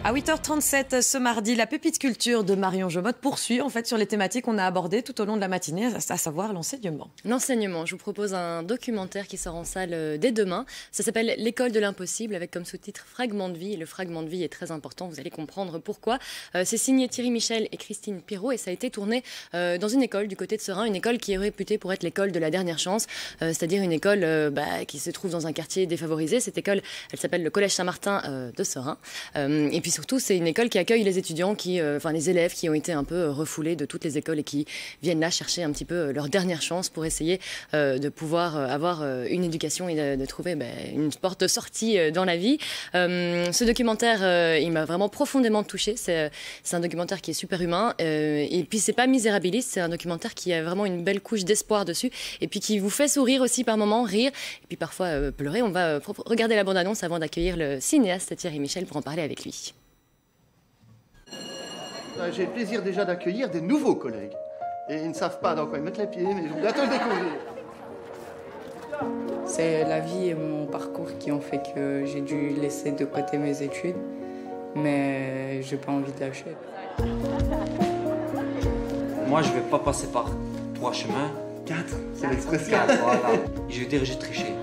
À 8h37 ce mardi, la pépite culture de Marion Jomotte poursuit en fait sur les thématiques qu'on a abordées tout au long de la matinée, à savoir l'enseignement. L'enseignement, je vous propose un documentaire qui sort en salle dès demain. Ça s'appelle L'école de l'impossible avec comme sous-titre Fragment de vie. Et le fragment de vie est très important, vous allez comprendre pourquoi. C'est signé Thierry Michel et Christine Pirot et ça a été tourné dans une école du côté de Seraing, une école qui est réputée pour être l'école de la dernière chance, c'est-à-dire une école qui se trouve dans un quartier défavorisé. Cette école, elle s'appelle le Collège Saint-Martin de Seraing. Et puis surtout, c'est une école qui accueille les étudiants, les élèves qui ont été un peu refoulés de toutes les écoles et qui viennent là chercher un petit peu leur dernière chance pour essayer de pouvoir avoir une éducation et de trouver une porte de sortie dans la vie. Ce documentaire, il m'a vraiment profondément touchée. C'est un documentaire qui est super humain. Et puis, c'est pas misérabiliste. C'est un documentaire qui a vraiment une belle couche d'espoir dessus. Et puis, qui vous fait sourire aussi par moments, rire. Et puis, parfois, pleurer. On va regarder la bande-annonce avant d'accueillir le cinéaste Thierry Michel pour en parler avec lui. J'ai le plaisir déjà d'accueillir des nouveaux collègues. Et ils ne savent pas dans quoi ils mettent les pieds, mais ils vont bientôt le découvrir. C'est la vie et mon parcours qui ont fait que j'ai dû laisser de côté mes études, mais j'ai pas envie de lâcher. Moi, je vais pas passer par 3 chemins. 4, c'est l'expression. 4, voilà. Je vais dire j'ai triché.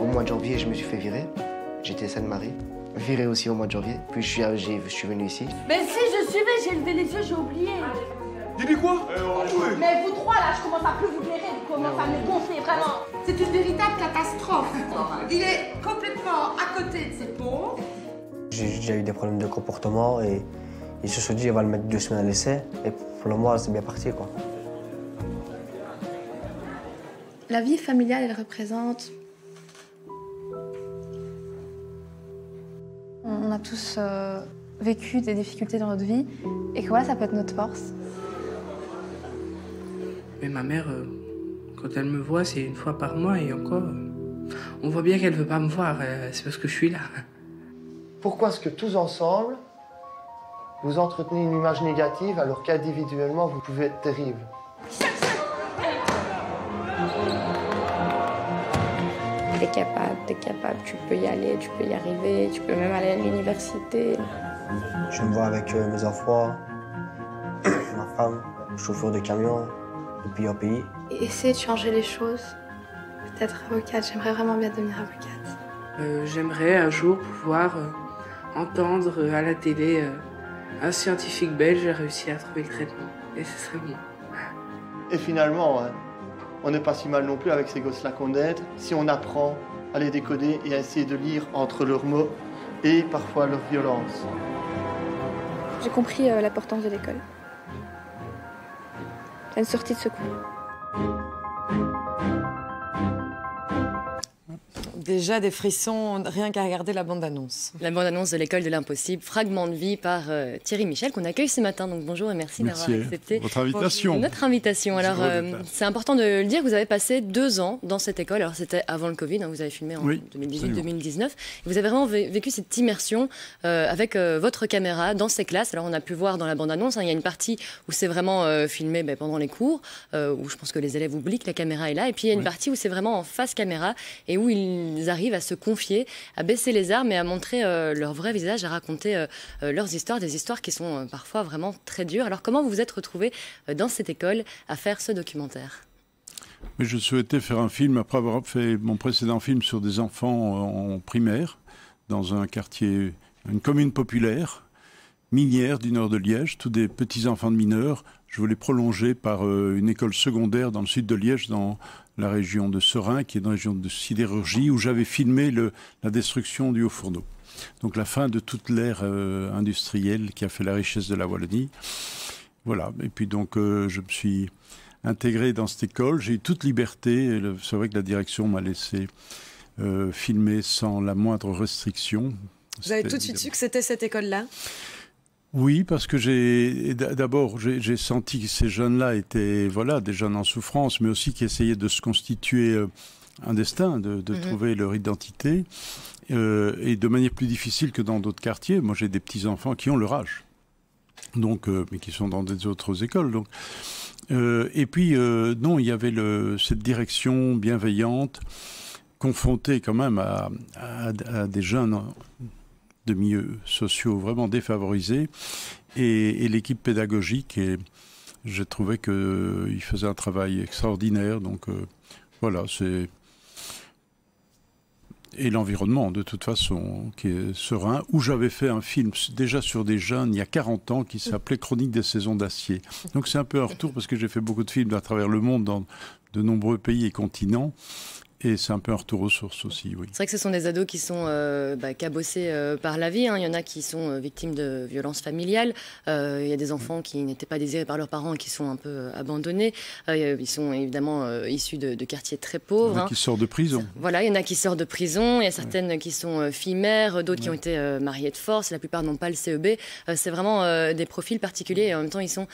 Au mois de janvier, je me suis fait virer. J'étais Sainte-Marie. Viré aussi au mois de janvier. Puis je suis venu ici. Mais si, je suivais, j'ai levé les yeux, j'ai oublié. Dis-lui quoi Mais vous trois, là, je commence à plus vous blairer, vous commencez à me gonfler, vraiment. C'est une véritable catastrophe. Il est complètement à côté de ses pompes. J'ai déjà eu des problèmes de comportement et ils se sont dit, on va le mettre 2 semaines à l'essai. Et pour le mois, c'est bien parti, quoi. La vie familiale, elle représente... On a tous vécu des difficultés dans notre vie et que voilà, ça peut être notre force. Mais ma mère, quand elle me voit, c'est une fois par mois et encore, on voit bien qu'elle veut pas me voir, c'est parce que je suis là. Pourquoi est-ce que tous ensemble, vous entretenez une image négative alors qu'individuellement, vous pouvez être terrible? T'es capable, tu peux y aller, tu peux y arriver, tu peux même aller à l'université. Je me vois avec mes enfants, ma femme, chauffeur de camion, depuis un pays. Et essayer de changer les choses. Peut-être avocate, j'aimerais vraiment bien devenir avocate. J'aimerais un jour pouvoir entendre à la télé un scientifique belge a réussi à trouver le traitement. Et ce serait bon. Et finalement, on n'est pas si mal non plus avec ces gosses-là qu'on aide, si on apprend à les décoder et à essayer de lire entre leurs mots et parfois leur violence. J'ai compris l'importance de l'école. C'est une sortie de secours. Déjà des frissons, rien qu'à regarder la bande-annonce. La bande-annonce de l'école de l'impossible, Fragment de vie par Thierry Michel, qu'on accueille ce matin. Donc bonjour et merci d'avoir accepté votre invitation. Notre invitation. Alors c'est important de le dire, vous avez passé 2 ans dans cette école. Alors c'était avant le Covid, vous avez filmé en 2018-2019. Vous avez vraiment vécu cette immersion avec votre caméra dans ces classes. Alors on a pu voir dans la bande-annonce, il y a une partie où c'est vraiment filmé pendant les cours, où je pense que les élèves oublient que la caméra est là. Et puis il y a une partie où c'est vraiment en face caméra et où ils arrivent à se confier, à baisser les armes et à montrer leur vrai visage, à raconter leurs histoires, des histoires qui sont parfois vraiment très dures. Alors comment vous vous êtes retrouvés dans cette école à faire ce documentaire? Mais je souhaitais faire un film après avoir fait mon précédent film sur des enfants en primaire, dans un quartier, une commune populaire, minière du nord de Liège, tous des petits enfants de mineurs. Je voulais prolonger par une école secondaire dans le sud de Liège, dans la région de Seraing, qui est dans la région de sidérurgie, où j'avais filmé la destruction du Haut-Fourneau. Donc la fin de toute l'ère industrielle qui a fait la richesse de la Wallonie. Voilà, et puis donc je me suis intégré dans cette école, j'ai eu toute liberté. C'est vrai que la direction m'a laissé filmer sans la moindre restriction. Vous avez tout de suite su que c'était cette école-là? Oui, parce que j'ai senti que ces jeunes-là étaient des jeunes en souffrance, mais aussi qui essayaient de se constituer un destin, de trouver leur identité, et de manière plus difficile que dans d'autres quartiers. Moi, j'ai des petits-enfants qui ont leur âge, donc, mais qui sont dans des autres écoles. Donc. Et puis, non, il y avait cette direction bienveillante, confrontée quand même à des jeunes de milieux sociaux vraiment défavorisés. Et l'équipe pédagogique, j'ai trouvé qu'il faisait un travail extraordinaire. Donc voilà, c'est... Et l'environnement, de toute façon, qui est serein, où j'avais fait un film déjà sur des jeunes il y a 40 ans qui s'appelait Chronique des saisons d'acier. Donc c'est un peu un retour parce que j'ai fait beaucoup de films à travers le monde dans de nombreux pays et continents. Et c'est un peu un retour aux sources aussi, oui. C'est vrai que ce sont des ados qui sont cabossés par la vie. Hein. Il y en a qui sont victimes de violences familiales. Il y a des enfants qui n'étaient pas désirés par leurs parents et qui sont un peu abandonnés. Ils sont évidemment issus de quartiers très pauvres. Il y en a qui sortent de prison. Voilà, il y en a qui sortent de prison. Il y a certaines qui sont filles mères, d'autres qui ont été mariées de force. La plupart n'ont pas le CEB. C'est vraiment des profils particuliers et en même temps ils sont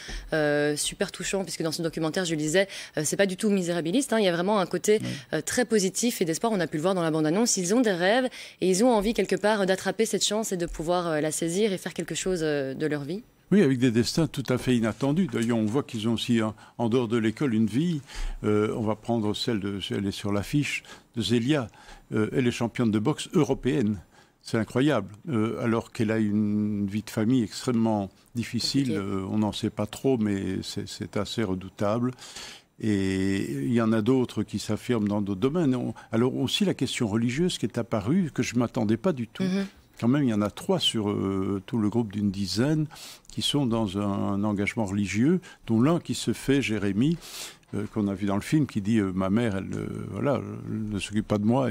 super touchants puisque dans ce documentaire, je le disais, c'est pas du tout misérabiliste. Hein. Il y a vraiment un côté très positif et d'espoir, on a pu le voir dans la bande-annonce. Ils ont des rêves et ils ont envie quelque part d'attraper cette chance et de pouvoir la saisir et faire quelque chose de leur vie. Oui, avec des destins tout à fait inattendus. D'ailleurs, on voit qu'ils ont aussi, en dehors de l'école, une vie. On va prendre elle est sur l'affiche, de Zélia. Elle est championne de boxe européenne. C'est incroyable. Alors qu'elle a une vie de famille extrêmement difficile. On n'en sait pas trop, mais c'est assez redoutable. Et il y en a d'autres qui s'affirment dans d'autres domaines. Alors aussi la question religieuse qui est apparue, que je ne m'attendais pas du tout. Quand même, il y en a 3 sur tout le groupe d'une dizaine qui sont dans un engagement religieux, dont l'un qui se fait, Jérémy, qu'on a vu dans le film, qui dit ma mère, elle ne s'occupe pas de moi.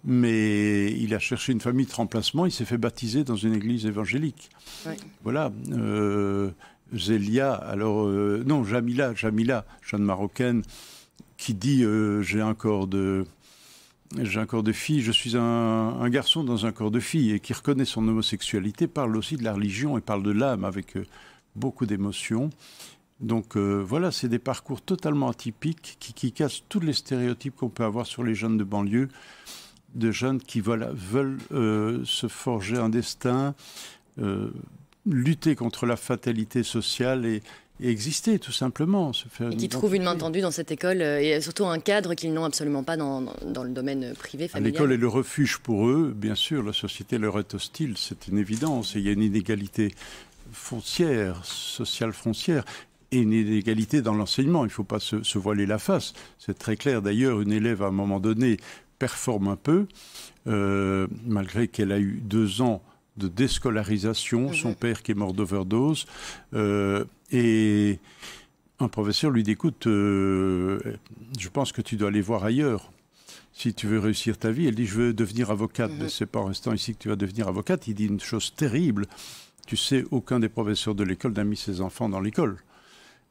Mais il a cherché une famille de remplacement, il s'est fait baptiser dans une église évangélique. Ouais. Voilà. Zélia, Jamila, jeune marocaine, qui dit j'ai un corps de fille, je suis un garçon dans un corps de fille, et qui reconnaît son homosexualité, parle aussi de la religion et parle de l'âme avec beaucoup d'émotion. Donc voilà, c'est des parcours totalement atypiques qui cassent tous les stéréotypes qu'on peut avoir sur les jeunes de banlieue, de jeunes qui veulent se forger un destin, lutter contre la fatalité sociale et exister tout simplement. Et qui trouvent une main tendue dans cette école et surtout un cadre qu'ils n'ont absolument pas dans le domaine privé, familial. L'école est le refuge pour eux, bien sûr, la société leur est hostile, c'est une évidence. Et il y a une inégalité sociale foncière, et une inégalité dans l'enseignement. Il ne faut pas se voiler la face. C'est très clair. D'ailleurs, une élève, à un moment donné, performe un peu, malgré qu'elle a eu 2 ans de déscolarisation, son père qui est mort d'overdose, et un professeur lui dit, écoute, je pense que tu dois aller voir ailleurs si tu veux réussir ta vie. Elle dit, je veux devenir avocate. Mais c'est pas en restant ici que tu vas devenir avocate. Il dit une chose terrible, tu sais, aucun des professeurs de l'école n'a mis ses enfants dans l'école.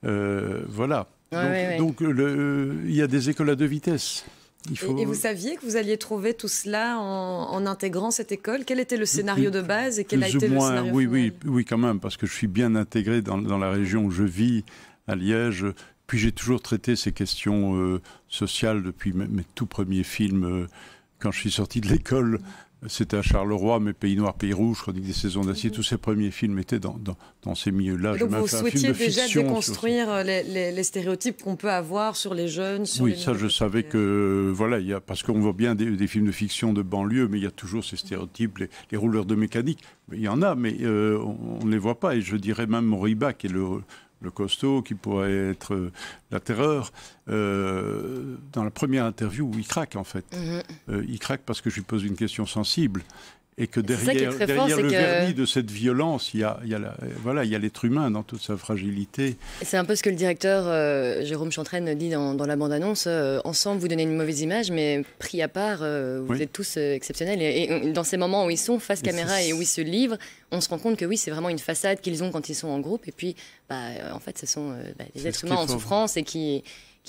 Voilà. Donc il y a des écoles à 2 vitesses. Et vous saviez que vous alliez trouver tout cela en intégrant cette école? Quel était le scénario de base et quel a été le scénario final? Oui, quand même, parce que je suis bien intégré dans la région où je vis, à Liège. Puis j'ai toujours traité ces questions sociales depuis mes tout premiers films. Quand je suis sorti de l'école, c'était à Charleroi, mes Pays Noirs, Pays Rouges, Chronique des saisons d'acier. Tous ces premiers films étaient dans ces milieux-là. Donc vous souhaitiez déjà déconstruire les stéréotypes qu'on peut avoir sur les jeunes, sur oui, ça je savais que... Voilà, parce qu'on voit bien des films de fiction de banlieue, mais il y a toujours ces stéréotypes, les rouleurs de mécanique. Il y en a, mais on ne les voit pas. Et je dirais même Moriba, qui est le costaud, qui pourrait être la terreur, dans la première interview où il craque en fait. Il craque parce que je lui pose une question sensible et que derrière le vernis de cette violence, il y a l'être humain dans toute sa fragilité. C'est un peu ce que le directeur Jérôme Chantraine dit dans la bande-annonce. Ensemble, vous donnez une mauvaise image, mais pris à part, vous êtes tous exceptionnels. Et dans ces moments où ils sont face caméra et où ils se livrent, on se rend compte que oui, c'est vraiment une façade qu'ils ont quand ils sont en groupe. Et puis, en fait, ce sont des êtres humains en souffrance et qui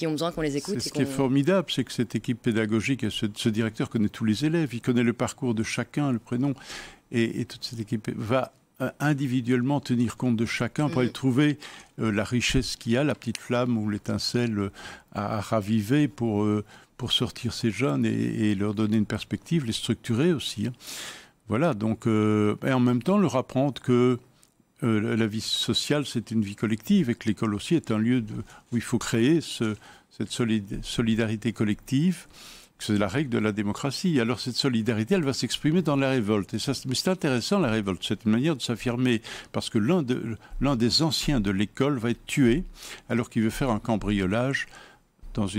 ont besoin qu'on les écoute. Ce qui est formidable, c'est que cette équipe pédagogique, et ce directeur connaît tous les élèves, il connaît le parcours de chacun, le prénom, et toute cette équipe va individuellement tenir compte de chacun pour aller trouver la richesse qu'il y a, la petite flamme ou l'étincelle à raviver pour sortir ces jeunes et leur donner une perspective, les structurer aussi. Hein. Voilà, donc, et en même temps leur apprendre que la vie sociale, c'est une vie collective et que l'école aussi est un lieu où il faut créer cette solidarité collective C'est la règle de la démocratie. Alors cette solidarité, elle va s'exprimer dans la révolte. Mais c'est intéressant, la révolte. C'est une manière de s'affirmer, parce que l'un des anciens de l'école va être tué alors qu'il veut faire un cambriolage dans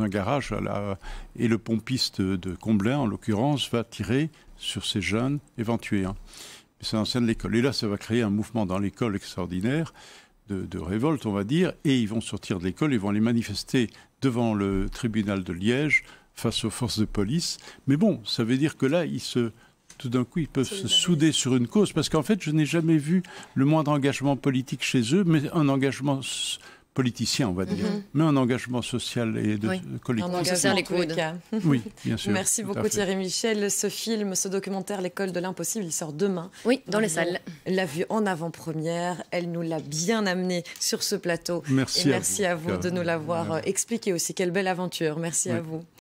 un garage. Et le pompiste de Comblain, en l'occurrence, va tirer sur ces jeunes et va en tuer un. C'est l'ancien de l'école. Et là, ça va créer un mouvement dans l'école extraordinaire, de révolte, on va dire, et ils vont sortir de l'école, ils vont aller manifester devant le tribunal de Liège face aux forces de police. Mais bon, ça veut dire que là, tout d'un coup, ils peuvent se souder sur une cause, parce qu'en fait, je n'ai jamais vu le moindre engagement politique chez eux, mais un engagement politicien, on va dire, mais un engagement social et collectif. Un engagement les coudes. Oui, bien sûr. Merci beaucoup Thierry Michel. Ce film, ce documentaire, L'école de l'impossible, il sort demain. Oui, dans les salles. L'a vu en avant-première. Elle nous l'a bien amené sur ce plateau. Merci, et merci à vous de nous l'avoir expliqué aussi. Quelle belle aventure. Merci à vous.